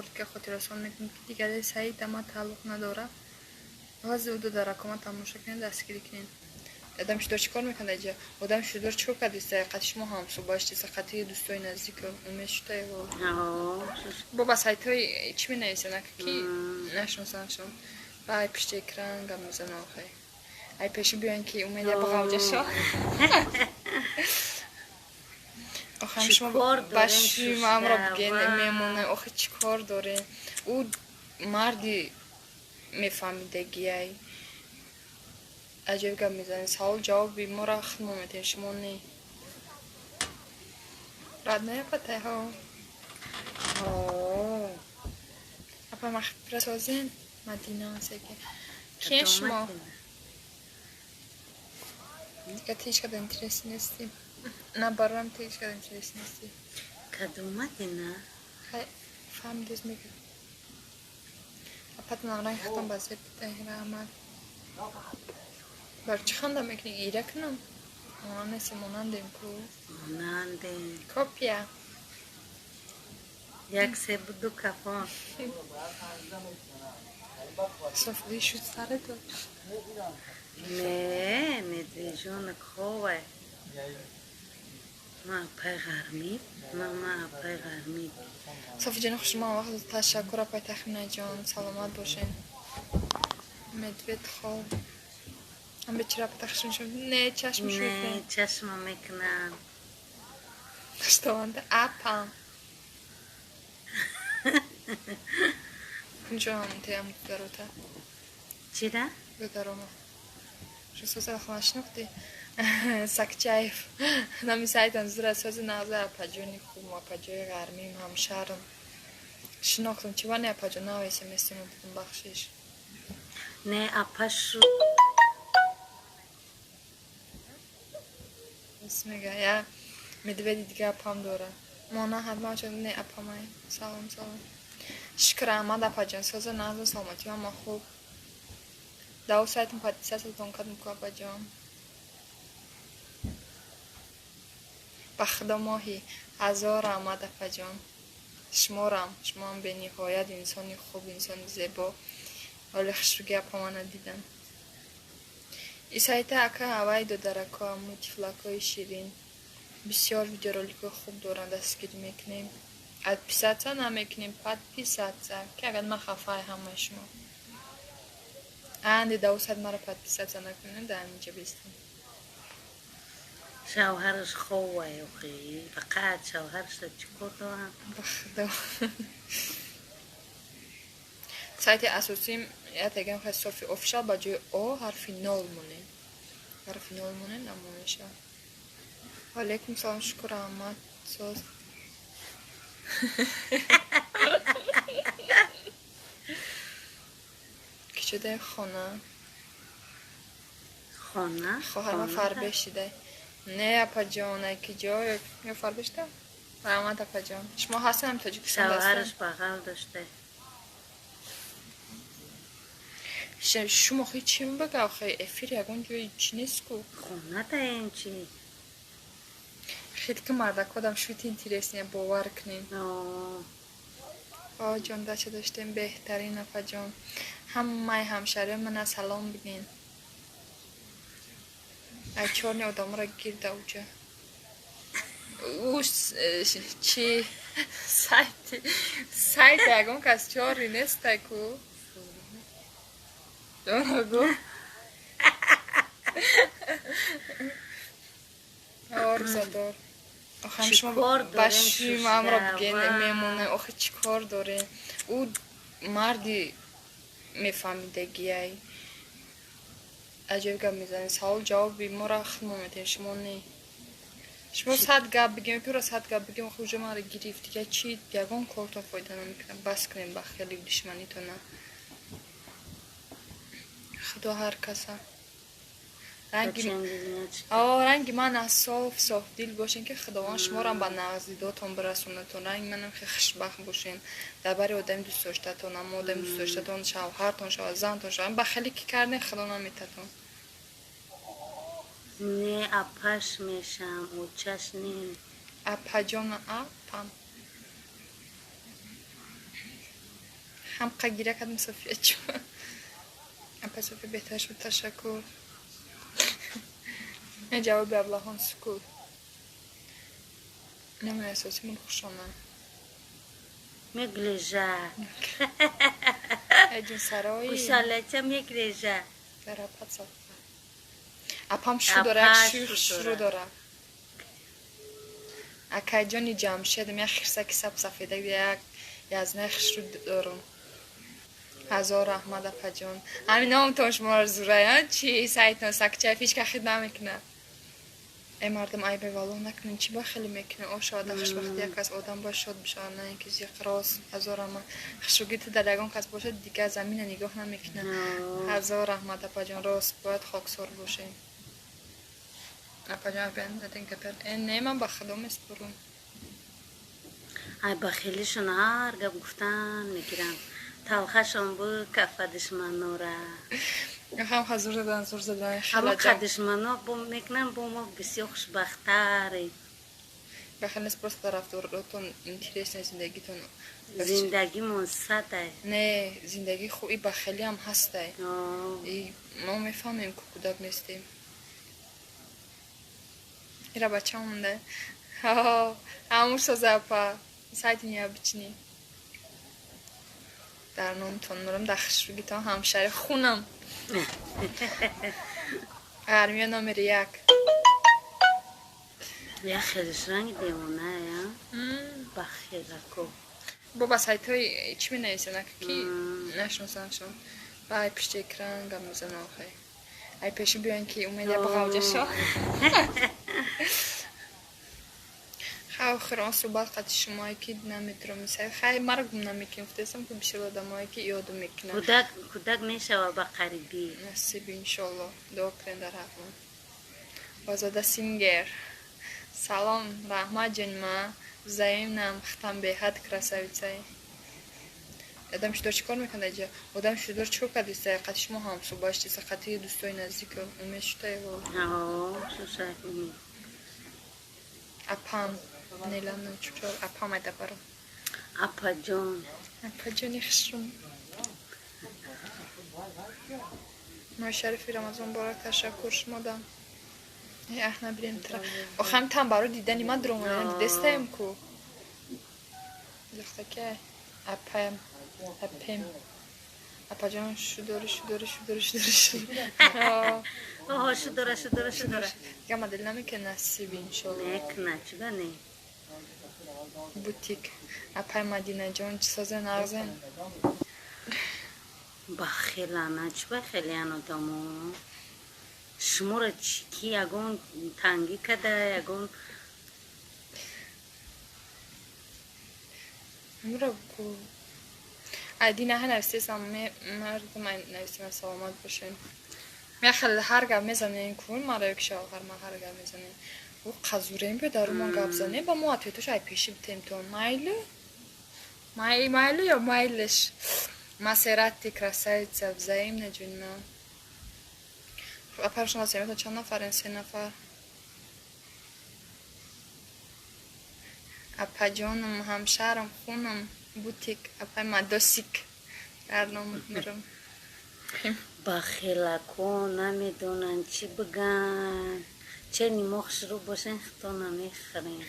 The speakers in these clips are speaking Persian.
بار که خاطرشان میکنید که دیگه سعید ما تعلق نداره از او دو درکومه تماشا کنید دستگیری کنید آدم شدار چیکار میکنه اینجا آدم شدار چیکار کرده سرقتش ما هم صبح باشه سرقتی دوستای نزدیک اون شده بابا سایت های چی می نویسن کی نشناسنشون بای پشت اکران گم میزنه آخه ای پیش بیان که اومد یا بغاوجه شو آخه شما باشی ما هم را بگین میمونه آخه چی کار داره او مردی میفهمیده گیای عجب گم میزنه سوال جواب بی ما را خدمه میتین شما نی رد نه پته ها اپا مخبره سازین مدینه هسته که کیه شما دیگه تیش کده انترسی نیستی نه برام تیش کده انترسی نیستی کدومتی نه خیلی فهمیدیز میگه اپا نغران ختم بازه بده رحمت بر چی خنده میکنی ایره کنم مانه نیستی مانندیم کو مانندیم کپیا یک سه دو کفان صفحه شد سره داد نه ندیجون خوبه ما پای غرمید ما پای غرمید صفحه جان خوش ما وقت تشکر پای تخمینه جان سلامت باشین مدوید خواب هم به چرا پای تخشون شد نه چشم شوفه نه چشم میکنن اشتوانده اپم کنجا هم تیم داروتا چی ده؟ داروما شو سوزه خواهش نختی سکچایف نمی سایدن زیر سوز نازه اپاجونی خوب اپاجوی غرمیم هم شرم شناختم چی وانی اپاجو نویسه میستیم و بودم بخشیش نه اپاش رو بس میگه یا مدویدی دیگه اپام دوره مانا حتما شد نه اپامای سلام شکر احمد اپا جان سوز نازه سلامتی هم خوب داو سایتم پادیسه ستون کدم که اپا جان بخدا ماهی هزار احمد اپا جان شما هم به نهایت انسانی خوب انسانی زیبا ولی خشوگی اپا من دیدم ای سایت اکا هوای دو درکا همون تفلکای شیرین بسیار ویدیورولیک خوب دوران دستگیری میکنیم ادپیساتsa نمیکنیم подписаться که اگر من خفای همه شما اندی دو ساعت مرا подписаться نکنیم در اینجا بیستیم شوهرش خوبه اخی فقط شوهرش چکر دارم بخدا سایت اساسی یا تگم خیلی صرفی افشال با جای او حرفی نول مونه نمونه شد علیکم سلام شکر احمد سوز که شده خانه خواهر ما فر بشیده نه اپا جان که جای یا فر بشته رحمت اپا جان شما هستن هم تاجیکستان شوهرش بغل داشته شما خیلی چی بگه خیلی افیر یکون جوی چی نیست کو خونه ده این چی خیلی که مرده کدام شویت اینتیرس نیم باور کنین آه جان دچه داشتیم بهترین اپا جان همه همشهره من سلام بگین ای چارنی آدم را گیرده اوجه او چی سایت یکون که از چاری نیست کو جانا گو آرزا دار آخه شما باشی ما هم را بگین میمونه آخه چی کار داره او مردی میفهمیده گیای عجب گم میزنه سوال جواب بی ما را خدمه میتین شما نی شما صد گپ بگیم پیرا صد گپ بگیم خوجه ما را گرفت دیگه چی یگان کارتون فایده نمیکنم بس کنیم با خیلی دشمنی تو نه خدا هر کسا رنگی من از صاف دل باشین که خداوند شما را به نزدیکتون برسونه تون رنگ منم خیلی خوشبخت باشین درباره آدم دوست داشتتون اما آدم دوست داشتتون شوهرتون شو زنتون شو با خیلی کی کردین خدا نمیتتون نه اپاش میشم او چش نیم اپا جان اپم هم قگیره کدم صفیه چو اپا صفیه بهتر شد تشکر نه جواب ابلهان سکوت نمونه اساسی من خوشانه میگلیجه ایجون سرایی کشالچه میگلیجه در اپا صفیه اپام شو داره یک شروع داره اکای جانی جمشید می خیرسه که سب سفیده یک یزنه خشرو دارم هزار رحمت اپا جان همین نام توش مرزوره چی سایت نسک چه فیش که خید نمیکنه ای مردم ای بیوالو نکنین چی با خیلی میکنه او شاده خش وقتی یک از آدم باش شد بشه نه اینکه زی قراس هزار رحمت خشوگیت در یگان کس باشه دیگه زمین نگاه نمیکنه هزار رحمت اپا جان راست باید خاکسار باشه اپا جان بین که من با خدام اسپرون ای بخیلیشون هر گب گفتن میگیرن تلخشون بو کفه دشمنوره هم حضور دادن زور زدن اما که دشمنو میکنن با ما بسیار خوشبختره بخیل نیست پرست طرف دارتون اینتریس نه زندگیتون زندگی منصده نه زندگی خوبی بخیلی هم هسته ما میفهمیم که کودک نیستیم ایرا بچه همونده همون سازه اپا سایت نیا بچنی در نامتون مرم دخشروگیتان همشهر خونم ارمیا نامر یک یا خیلیش رنگ دیونه یا بخیره کو بابا سایت های چی می نویسه کی نشناسن شون و ای پشت اکران گم میزن آخه ای پیشی بیان که اومده بغوجه شو خیلی خیلی صحبت قطعی شمایی که نمیتونم میسه خیلی مرگم نمیکنم فتیسم که بشه آدمایی که یادو میکنم کودک میشه و با قریبی نصیب انشالله دعا کنین در حقم بازاده سینگر سلام رحمت جان ما زایمنم ختم به حد کراسویцей آدم شدور چیکار میکنه اینجا آدم شدور چیکار کرده قطعی شما هم صبحش چیز قطعی دوستای نزدیک امید شده و اپام نیلان چطور اپام ایده برو اپا جانی خشم ما شریفی رمضان بارک تشکر شما دم احنا بریم ترا آخم تام برای دیدنی من درمانه دستم کو دخته که اپام اپا جان شدور آه شدوره گم دل نمیکنه نصیب انشالله میکنه چگه نه بوتیک اپای مدینه جان چی سازه نغزن بخیلانه چی بخیلیانو دامو شما را چیکی یگون تنگی کده یگون مرا کو ادینه ها نوستیسم مردم نوستیم سلامت باشین میخل هر گم میزنین کن مرا یک شاخر ما هر گم میزنین و قزوریم به درمان گپ زنه با ما توش ای پیشی بتیم تو مایله یا مایلش مسیرت کراسایت زایم نجونا اپرشون واسه چند نفرن 3 نفر اپا جانم همشهرم خونم بوتیک اپا مدوسیک ارنام میرم بخیلا کن نمیدونن چی بگن چه نیمخش رو باشن خطا نمیخرین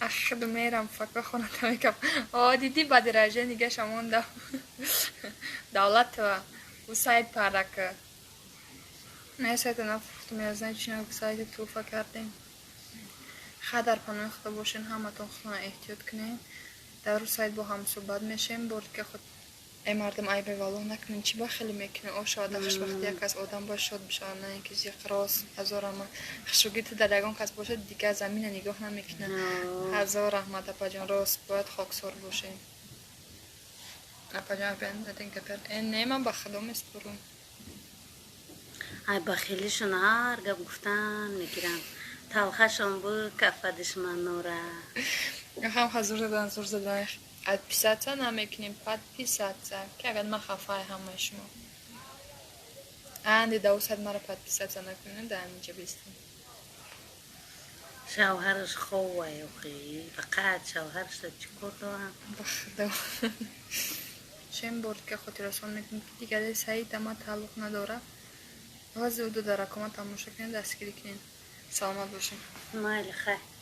اخد میرم فکر خونه تمیکم دیدی با درجه نگه شمون دولت و سایت پرکه نه سایت نفرفتم یازنه چینه که سایت توفه کردیم خدر پناخته باشین همه تون خونه احتیاط کنین در رو سایت با هم صحبت میشیم برد که خود ای مردم ای بیوالو نکنین چی با خیلی میکنه او شاده خش وقتی یک از آدم باش شد بشه نه اینکه زی قراس هزار رحمت خشوگیت در یگان کس باشه دیگه زمین نگاه نمیکنه هزار رحمت اپا جان راست باید خاکسار باشه اپا جان بین که نه من با خدام اسپرون ای بخیلیشون هر گب گفتن میگیرن تلخشون بو کفه دشمنوره هم حضور دادن زور زدن از پیساتsa نمیکنیم پد پیساتsa که اگر من خفای همه شما اندی دوست مرا پد پیساتsa نکنیم در اینجا بیستیم شوهرش خوبه یوخی فقط شوهرش چکر دارم بخدا چند بار که خاطررسان میکنیم که دیگه سعید اما تعلق نداره. واسه او دو در رقم تماشا کنید دستگیری کنید. سلامت باشین. مایل خیر.